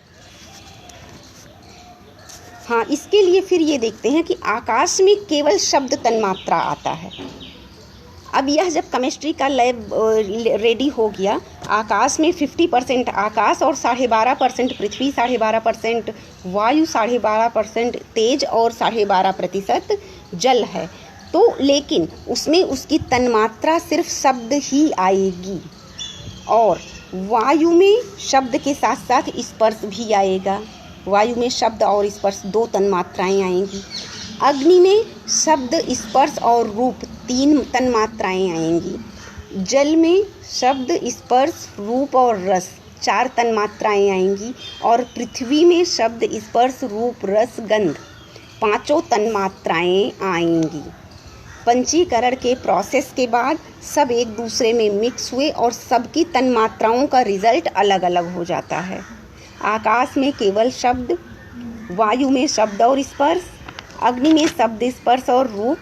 हाँ, इसके लिए फिर ये देखते हैं कि आकाश में केवल शब्द तन्मात्रा आता है। अब यह जब केमिस्ट्री का लैब रेडी हो गया, आकाश में 50% आकाश और 12.5% पृथ्वी, 12.5% वायु, 12.5% तेज और 12.5% जल है, तो लेकिन उसमें उसकी तन्मात्रा सिर्फ शब्द ही आएगी। और वायु में शब्द के साथ साथ स्पर्श भी आएगा। वायु में शब्द और स्पर्श 2 तन्मात्राएं आएंगी। अग्नि में शब्द, स्पर्श और रूप 3 तन्मात्राएं आएंगी। जल में शब्द, स्पर्श, रूप और रस 4 तन्मात्राएं आएंगी। और पृथ्वी में शब्द, स्पर्श, रूप, रस, गंध 5 तन्मात्राएं आएंगी। पंचीकरण के प्रोसेस के बाद सब एक दूसरे में मिक्स हुए और सबकी तन्मात्राओं का रिजल्ट अलग अलग हो जाता है। आकाश में केवल शब्द, वायु में शब्द और स्पर्श, अग्नि में शब्द, स्पर्श और रूप,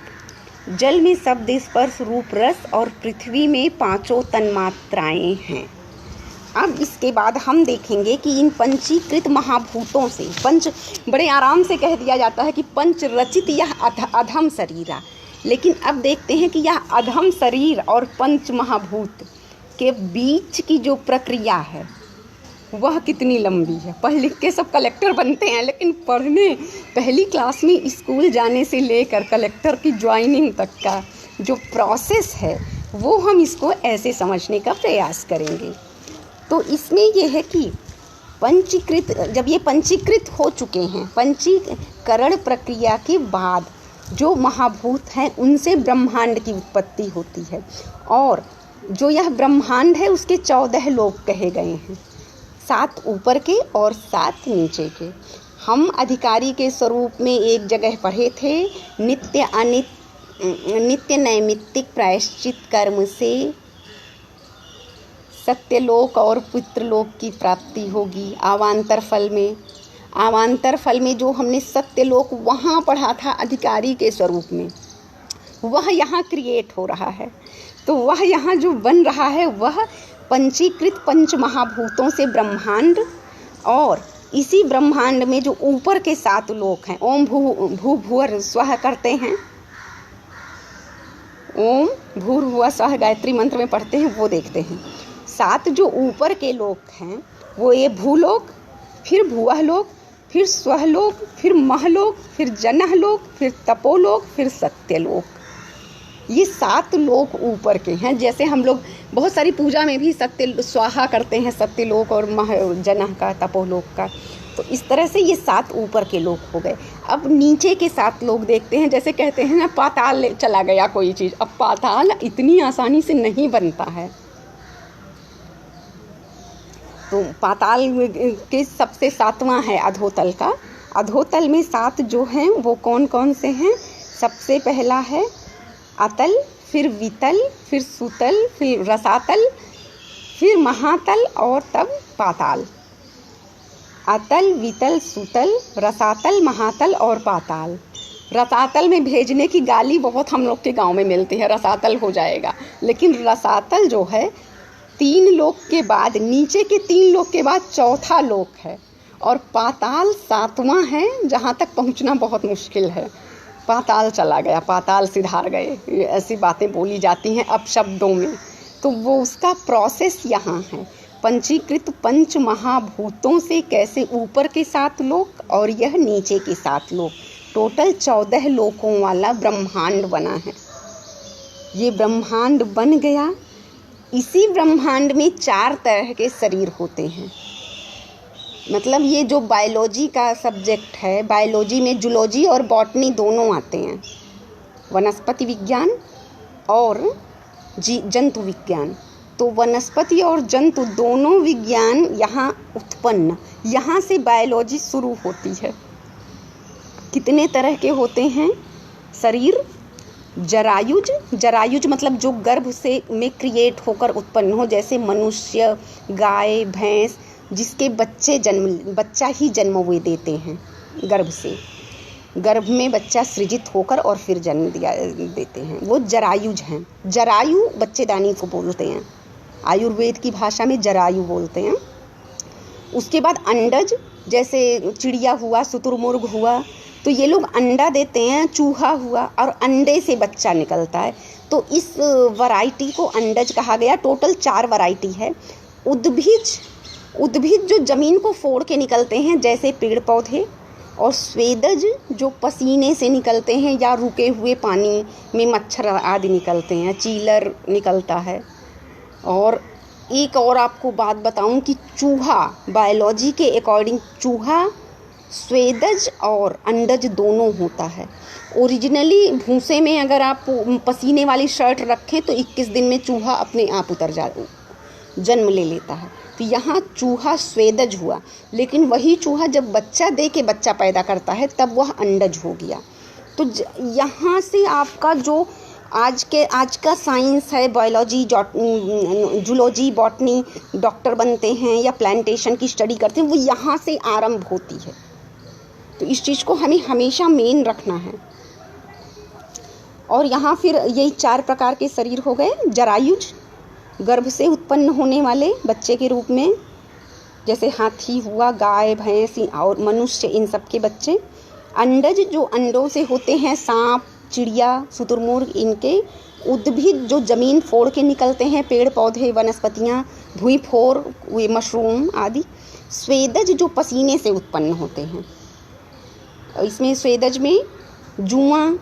जल में शब्द, स्पर्श, रूप, रस और पृथ्वी में 5 तन्मात्राएं हैं। अब इसके बाद हम देखेंगे कि इन पंचीकृत महाभूतों से, पंच बड़े आराम से कह दिया जाता है कि पंच रचित यह अधम शरीरा, लेकिन अब देखते हैं कि यह अधम शरीर और पंच महाभूत के बीच की जो प्रक्रिया है वह कितनी लंबी है। पढ़ लिख के सब कलेक्टर बनते हैं, लेकिन पढ़ने पहली क्लास में स्कूल जाने से लेकर कलेक्टर की ज्वाइनिंग तक का जो प्रोसेस है वो हम इसको ऐसे समझने का प्रयास करेंगे। तो इसमें यह है कि पंचीकृत, जब ये पंचीकृत हो चुके हैं, पंचीकरण प्रक्रिया के बाद जो महाभूत हैं उनसे ब्रह्मांड की उत्पत्ति होती है। और जो यह ब्रह्मांड है उसके 14 लोक कहे गए हैं, 7 ऊपर के और 7 नीचे के। हम अधिकारी के स्वरूप में एक जगह पढ़े थे, नित्य नैमित्तिक प्रायश्चित कर्म से सत्यलोक और पितृलोक की प्राप्ति होगी। अवान्तर फल में जो हमने सत्यलोक वहाँ पढ़ा था अधिकारी के स्वरूप में, वह यहाँ क्रिएट हो रहा है। तो वह यहाँ जो बन रहा है वह पंचीकृत पंच महाभूतों से ब्रह्मांड, और इसी ब्रह्मांड में जो ऊपर के 7 लोक हैं, ओम भूर्भुवः स्वः करते हैं, ओम भूर्भुवः स्वः गायत्री मंत्र में पढ़ते हैं, वो देखते हैं। 7 जो ऊपर के लोक हैं वो ये भूलोक, फिर भुवःलोक, फिर स्वहलोक, फिर महलोक, फिर जनहलोक, फिर तपोलोक, फिर सत्यलोक। ये 7 लोक ऊपर के हैं। जैसे हम लोग बहुत सारी पूजा में भी सत्य स्वाहा करते हैं, सत्यलोक और मह जनह का, तपोलोक का। तो इस तरह से ये 7 ऊपर के लोक हो गए। अब नीचे के 7 लोक देखते हैं। जैसे कहते हैं ना, पाताल चला गया कोई चीज़। अब पाताल इतनी आसानी से नहीं बनता है। तो पाताल के सबसे 7वां है अधोतल का। अधोतल में 7 जो हैं वो कौन कौन से हैं? सबसे पहला है अतल, फिर वितल, फिर सुतल, फिर रसातल, फिर महातल और तब पाताल। अतल, वितल, सुतल, रसातल, महातल और पाताल। रसातल में भेजने की गाली बहुत हम लोग के गांव में मिलती है, रसातल हो जाएगा। लेकिन रसातल जो है 3 लोक के बाद, नीचे के 3 लोक के बाद 4था लोक है। और पाताल 7वां है, जहाँ तक पहुँचना बहुत मुश्किल है। पाताल चला गया, पाताल सिधार गए, ऐसी बातें बोली जाती हैं अब शब्दों में। तो वो उसका प्रोसेस यहाँ है। पंचीकृत पंच महाभूतों से कैसे ऊपर के 7 लोक और यह नीचे के 7 लोक, टोटल 14 लोकों वाला ब्रह्मांड बना है। ये ब्रह्मांड बन गया इसी ब्रह्मांड में 4 तरह के शरीर होते हैं। मतलब ये जो बायोलॉजी का सब्जेक्ट है, बायोलॉजी में जूलॉजी और बॉटनी दोनों आते हैं, वनस्पति विज्ञान और जंतु विज्ञान। तो वनस्पति और जंतु दोनों विज्ञान यहाँ उत्पन्न, यहाँ से बायोलॉजी शुरू होती है। कितने तरह के होते हैं शरीर? जरायुज, जरायुज मतलब जो गर्भ से में क्रिएट होकर उत्पन्न हो, जैसे मनुष्य, गाय, भैंस, जिसके बच्चा ही जन्म हुए देते हैं गर्भ से, गर्भ में बच्चा सृजित होकर और फिर जन्म देते हैं, वो जरायुज हैं। जरायु बच्चेदानी को बोलते हैं, आयुर्वेद की भाषा में जरायु बोलते हैं। उसके बाद अंडज, जैसे चिड़िया हुआ, शुतुरमुर्ग हुआ, तो ये लोग अंडा देते हैं। चूहा हुआ और अंडे से बच्चा निकलता है, तो इस वैरायटी को अंडज कहा गया। टोटल 4 वैरायटी है। उद्भिज, उद्भिज जो ज़मीन को फोड़ के निकलते हैं, जैसे पेड़ पौधे। और स्वेदज जो पसीने से निकलते हैं या रुके हुए पानी में मच्छर आदि निकलते हैं, चीलर निकलता है। और एक और आपको बात बताऊं कि चूहा, बायोलॉजी के अकॉर्डिंग चूहा स्वेदज और अंडज दोनों होता है। ओरिजिनली भूसे में अगर आप पसीने वाली शर्ट रखें तो 21 दिन में चूहा अपने आप जन्म ले लेता है। तो यहाँ चूहा स्वेदज हुआ, लेकिन वही चूहा जब बच्चा दे के बच्चा पैदा करता है तब वह अंडज हो गया। तो यहाँ से आपका जो आज का साइंस है, बायोलॉजी, जूलॉजी, बॉटनी, डॉक्टर बनते हैं या प्लांटेशन की स्टडी करते हैं, वो यहाँ से आरंभ होती है। तो इस चीज़ को हमें हमेशा मेन रखना है। और यहाँ फिर यही 4 प्रकार के शरीर हो गए। जरायुज, गर्भ से उत्पन्न होने वाले बच्चे के रूप में, जैसे हाथी हुआ, गाय, भैंस और मनुष्य, इन सब के बच्चे। अंडज जो अंडों से होते हैं, सांप, चिड़िया, शुतुरमुर्ग, इनके। उद्भिद जो ज़मीन फोड़ के निकलते हैं, पेड़ पौधे, वनस्पतियाँ, भूई फोर, वे मशरूम आदि। स्वेदज जो पसीने से उत्पन्न होते हैं, इसमें स्वेदज में जुआ,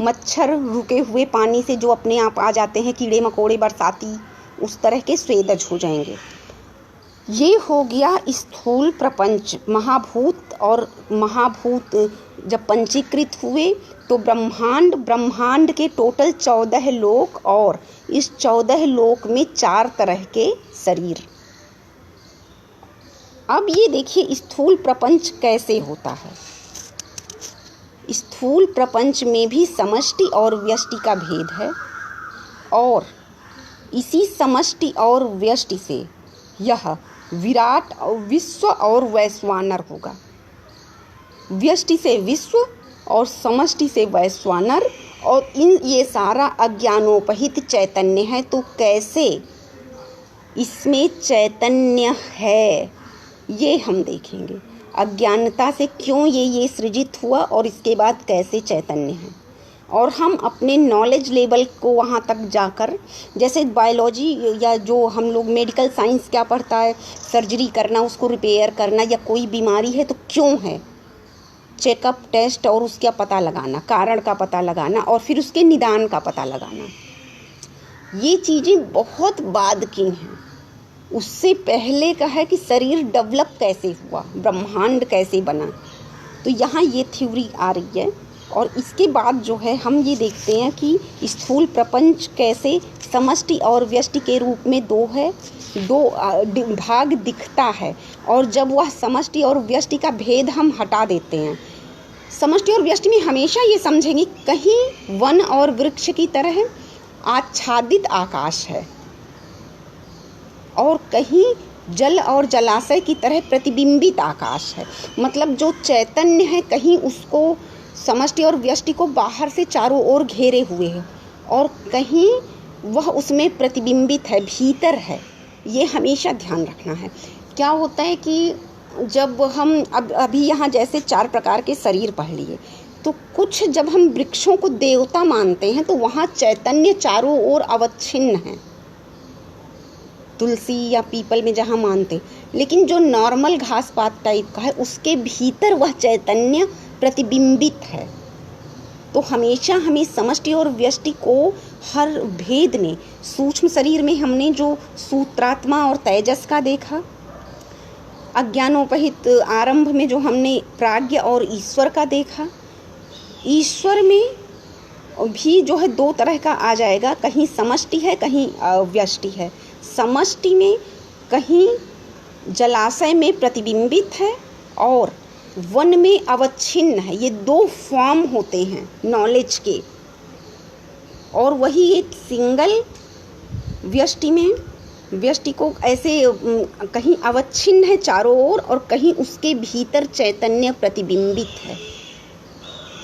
मच्छर, रुके हुए पानी से जो अपने आप आ जाते हैं, कीड़े मकोड़े, बरसाती, उस तरह के स्वेदज हो जाएंगे। ये हो गया स्थूल प्रपंच। महाभूत जब पंचीकृत हुए तो ब्रह्मांड के टोटल 14 लोक, और इस 14 लोक में 4 तरह के शरीर। अब ये देखिए स्थूल प्रपंच कैसे होता है। स्थूल प्रपंच में भी समष्टि और व्यष्टि का भेद है, और इसी समष्टि और व्यष्टि से यह विराट विश्व और वैश्वानर होगा। व्यष्टि से विश्व और समष्टि से वैश्वानर, और ये सारा अज्ञानोपहित चैतन्य है। तो कैसे इसमें चैतन्य है ये हम देखेंगे। अज्ञानता से क्यों ये सृजित हुआ और इसके बाद कैसे चैतन्य है। और हम अपने नॉलेज लेवल को वहाँ तक जाकर, जैसे बायोलॉजी या जो हम लोग मेडिकल साइंस क्या पढ़ता है, सर्जरी करना, उसको रिपेयर करना, या कोई बीमारी है तो क्यों है, चेकअप, टेस्ट, और उसका पता लगाना, कारण का पता लगाना, और फिर उसके निदान का पता लगाना, ये चीज़ें बहुत बाद की हैं। उससे पहले का है कि शरीर डेवलप कैसे हुआ, ब्रह्मांड कैसे बना। तो यहाँ ये थ्योरी आ रही है। और इसके बाद जो है हम ये देखते हैं कि स्थूल प्रपंच कैसे समष्टि और व्यष्टि के रूप में दो भाग दिखता है। और जब वह समष्टि और व्यष्टि का भेद हम हटा देते हैं, समष्टि और व्यष्टि में हमेशा ये समझेंगे कहीं वन और वृक्ष की तरह आच्छादित आकाश है, और कहीं जल और जलाशय की तरह प्रतिबिंबित आकाश है। मतलब जो चैतन्य है कहीं उसको समष्टि और व्यष्टि को बाहर से चारों ओर घेरे हुए है, और कहीं वह उसमें प्रतिबिंबित है, भीतर है। ये हमेशा ध्यान रखना है। क्या होता है कि जब हम अभी यहाँ जैसे 4 प्रकार के शरीर पढ़ लिए, तो कुछ जब हम वृक्षों को देवता मानते हैं तो वहाँ चैतन्य चारों ओर अवच्छिन्न है, तुलसी या पीपल में जहाँ मानते। लेकिन जो नॉर्मल घास पात टाइप का है उसके भीतर वह चैतन्य प्रतिबिंबित है। तो हमेशा हमें समष्टि और व्यष्टि को हर भेद में, सूक्ष्म शरीर में हमने जो सूत्रात्मा और तेजस का देखा, अज्ञानोपहित आरंभ में जो हमने प्राज्ञ और ईश्वर का देखा, ईश्वर में भी जो है दो तरह का आ जाएगा, कहीं समष्टि है कहीं व्यष्टि है। समष्टि में कहीं जलाशय में प्रतिबिंबित है और वन में अवच्छिन्न है। ये दो फॉर्म होते हैं नॉलेज के, और वही एक सिंगल व्यष्टि में, व्यष्टि को ऐसे कहीं अवच्छिन्न है चारों ओर और कहीं उसके भीतर चैतन्य प्रतिबिंबित है।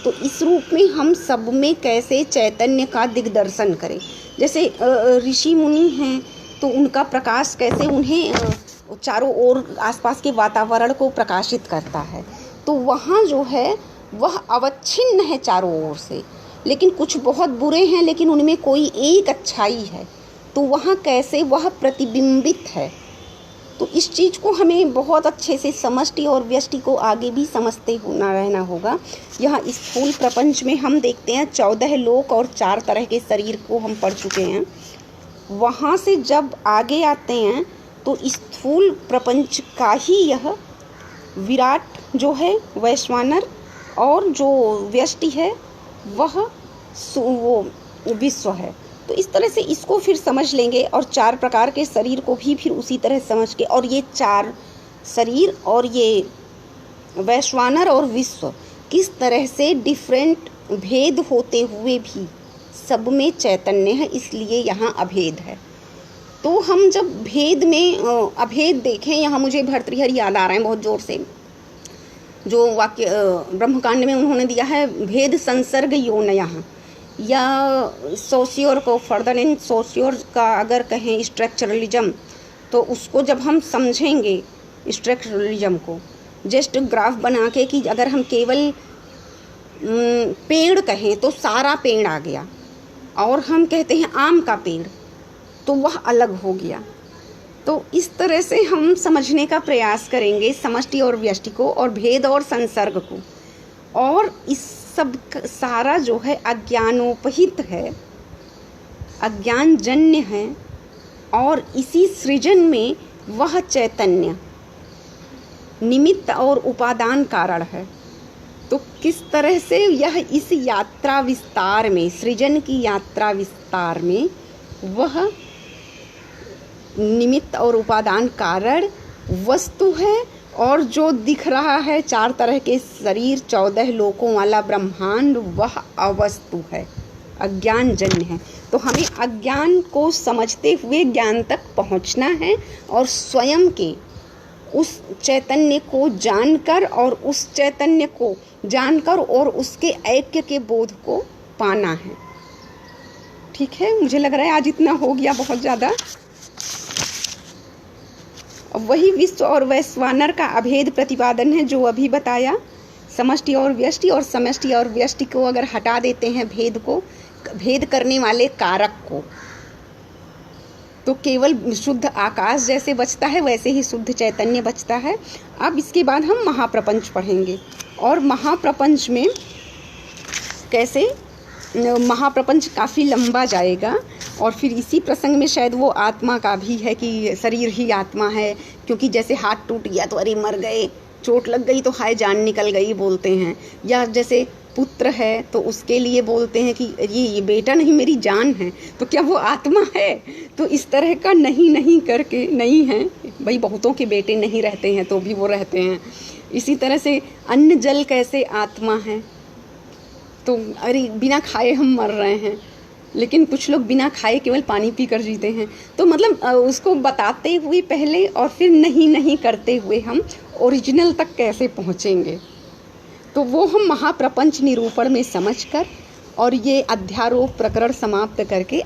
तो इस रूप में हम सब में कैसे चैतन्य का दिग्दर्शन करें। जैसे ऋषि मुनि हैं तो उनका प्रकाश कैसे उन्हें चारों ओर आसपास के वातावरण को प्रकाशित करता है। तो वहाँ जो है वह अवच्छिन्न है चारों ओर से, लेकिन कुछ बहुत बुरे हैं लेकिन उनमें कोई एक अच्छाई है, तो वहाँ कैसे वह प्रतिबिंबित है। तो इस चीज़ को हमें बहुत अच्छे से समष्टि और व्यष्टि को आगे भी समझते होना रहना होगा। यहाँ इस स्थूल प्रपंच में हम देखते हैं 14 लोक और 4 तरह के शरीर को हम पढ़ चुके हैं। वहाँ से जब आगे आते हैं तो स्थूल प्रपंच का ही यह विराट जो है वैश्वानर और जो व्यष्टि है वह वो विश्व है। तो इस तरह से इसको फिर समझ लेंगे और 4 प्रकार के शरीर को भी फिर उसी तरह समझ के, और ये 4 शरीर और ये वैश्वानर और विश्व किस तरह से डिफरेंट भेद होते हुए भी सब में चैतन्य है, इसलिए यहाँ अभेद है। तो हम जब भेद में अभेद देखें, यहाँ मुझे भर्तृहरि याद आ रहे हैं बहुत ज़ोर से, जो वाक्य ब्रह्मकांड में उन्होंने दिया है, भेद संसर्ग योनयः, या सोशियोर को फर्दर इन सोशियोर का अगर कहें स्ट्रक्चरलिज्म, तो उसको जब हम समझेंगे स्ट्रक्चरलिज्म को जस्ट ग्राफ बना के कि अगर हम केवल पेड़ कहें तो सारा पेड़ आ गया, और हम कहते हैं आम का पेड़ तो वह अलग हो गया। तो इस तरह से हम समझने का प्रयास करेंगे समष्टि और व्यष्टि को और भेद और संसर्ग को। और इस सब सारा जो है अज्ञानोपहित है, अज्ञानजन्य है, और इसी सृजन में वह चैतन्य निमित्त और उपादान कारण है। तो किस तरह से यह इस यात्रा विस्तार में, सृजन की यात्रा विस्तार में वह निमित्त और उपादान कारण वस्तु है, और जो दिख रहा है 4 तरह के शरीर 14 लोकों वाला ब्रह्मांड वह अवस्तु है, अज्ञानजन्य है। तो हमें अज्ञान को समझते हुए ज्ञान तक पहुंचना है और स्वयं के उस चैतन्य को जानकर और उस चैतन्य को जानकर और उसके ऐक्य के बोध को पाना है। ठीक है, मुझे लग रहा है आज इतना हो गया बहुत ज़्यादा। वही विश्व और वैश्वानर का अभेद प्रतिपादन है जो अभी बताया, समष्टि और व्यष्टि, और समष्टि और व्यष्टि को अगर हटा देते हैं भेद को, भेद करने वाले कारक को, तो केवल शुद्ध आकाश जैसे बचता है वैसे ही शुद्ध चैतन्य बचता है। अब इसके बाद हम महाप्रपंच पढ़ेंगे, और महाप्रपंच में कैसे, महाप्रपंच काफ़ी लंबा जाएगा, और फिर इसी प्रसंग में शायद वो आत्मा का भी है कि शरीर ही आत्मा है, क्योंकि जैसे हाथ टूट गया तो अरे मर गए, चोट लग गई तो हाय जान निकल गई बोलते हैं, या जैसे पुत्र है तो उसके लिए बोलते हैं कि ये बेटा नहीं मेरी जान है, तो क्या वो आत्मा है? तो इस तरह का नहीं करके नहीं है भाई, बहुतों के बेटे नहीं रहते हैं तो भी वो रहते हैं। इसी तरह से अन्न जल कैसे आत्मा है, तो अरे बिना खाए हम मर रहे हैं, लेकिन कुछ लोग बिना खाए केवल पानी पी कर जीते हैं। तो मतलब उसको बताते हुए पहले और फिर नहीं करते हुए हम ओरिजिनल तक कैसे पहुँचेंगे, तो वो हम महाप्रपंच निरूपण में समझकर और ये अध्यारोप प्रकरण समाप्त करके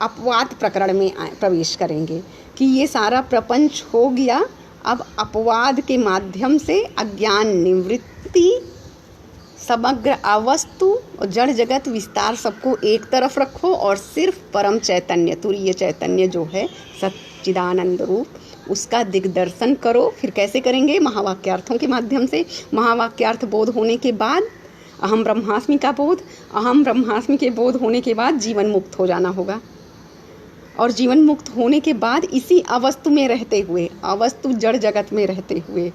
अपवाद प्रकरण में प्रवेश करेंगे कि ये सारा प्रपंच हो गया। अब अपवाद के माध्यम से अज्ञान निवृत्ति, समग्र अवस्तु और जड़ जगत विस्तार सबको एक तरफ रखो और सिर्फ परम चैतन्य, तुरीय चैतन्य जो है सच्चिदानंद रूप, उसका दिग्दर्शन करो। फिर कैसे करेंगे? महावाक्यार्थों के माध्यम से। महावाक्यार्थ बोध होने के बाद अहम ब्रह्मास्मि का बोध, अहम ब्रह्मास्मि के बोध होने के बाद जीवन मुक्त हो जाना होगा। और जीवन मुक्त होने के बाद इसी अवस्तु में रहते हुए, अवस्तु जड़ जगत में रहते हुए,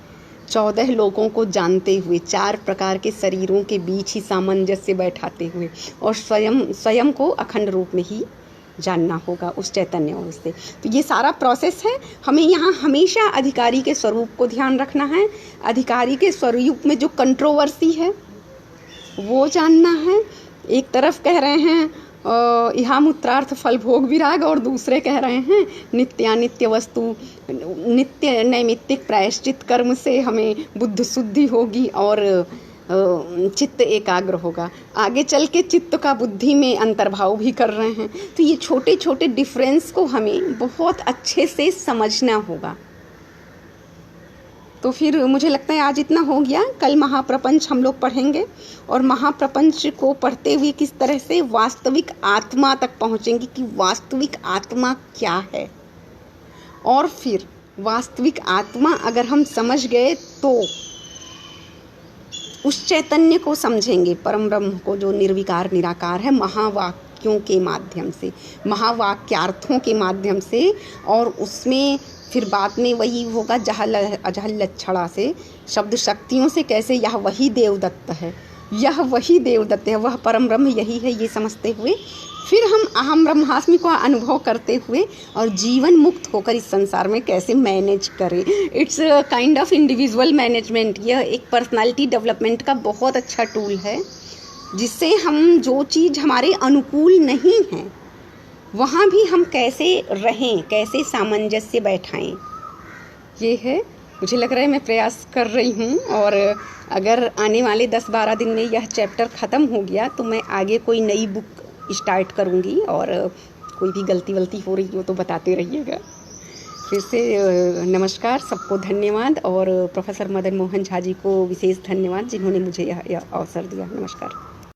14 लोगों को जानते हुए, 4 प्रकार के शरीरों के बीच ही सामंजस्य बैठाते हुए और स्वयं को अखंड रूप में ही जानना होगा उस चैतन्य ओर से। तो ये सारा प्रोसेस है। हमें यहाँ हमेशा अधिकारी के स्वरूप को ध्यान रखना है। अधिकारी के स्वरूप में जो कंट्रोवर्सी है वो जानना है। एक तरफ कह रहे हैं यहाँ मूत्रार्थ फल भोग विराग, और दूसरे कह रहे हैं नित्यानित्य वस्तु, नित्य नैमित्तिक प्रायश्चित कर्म से हमें बुद्ध शुद्धि होगी और चित्त एकाग्र होगा। आगे चल के चित्त का बुद्धि में अंतर्भाव भी कर रहे हैं। तो ये छोटे छोटे डिफरेंस को हमें बहुत अच्छे से समझना होगा। तो फिर मुझे लगता है आज इतना हो गया। कल महाप्रपंच हम लोग पढ़ेंगे और महाप्रपंच को पढ़ते हुए किस तरह से वास्तविक आत्मा तक पहुँचेंगे कि वास्तविक आत्मा क्या है। और फिर वास्तविक आत्मा अगर हम समझ गए तो उस चैतन्य को समझेंगे, परम ब्रह्म को, जो निर्विकार निराकार है, महावाक्यों के माध्यम से, महावाक्यार्थों के माध्यम से। और उसमें फिर बाद में वही होगा जहल अजहल लक्षणा से, शब्द शक्तियों से कैसे यह वही देवदत्त है, यह वही देवदत्त है, वह परम ब्रह्म यही है, ये समझते हुए फिर हम अहम ब्रह्मास्मि को अनुभव करते हुए और जीवन मुक्त होकर इस संसार में कैसे मैनेज करें। It's kind of individual management. यह एक पर्सनालिटी डेवलपमेंट का बहुत अच्छा टूल है, जिससे हम जो चीज़ हमारे अनुकूल नहीं है वहाँ भी हम कैसे रहें, कैसे सामंजस्य बैठाएं, ये है। मुझे लग रहा है मैं प्रयास कर रही हूँ। और अगर आने वाले 10-12 दिन में यह चैप्टर ख़त्म हो गया तो मैं आगे कोई नई बुक स्टार्ट करूँगी। और कोई भी गलती हो रही हो तो बताते रहिएगा। फिर से नमस्कार, सबको धन्यवाद। और प्रोफेसर मदन मोहन झा जी को विशेष धन्यवाद जिन्होंने मुझे यह अवसर दिया। नमस्कार।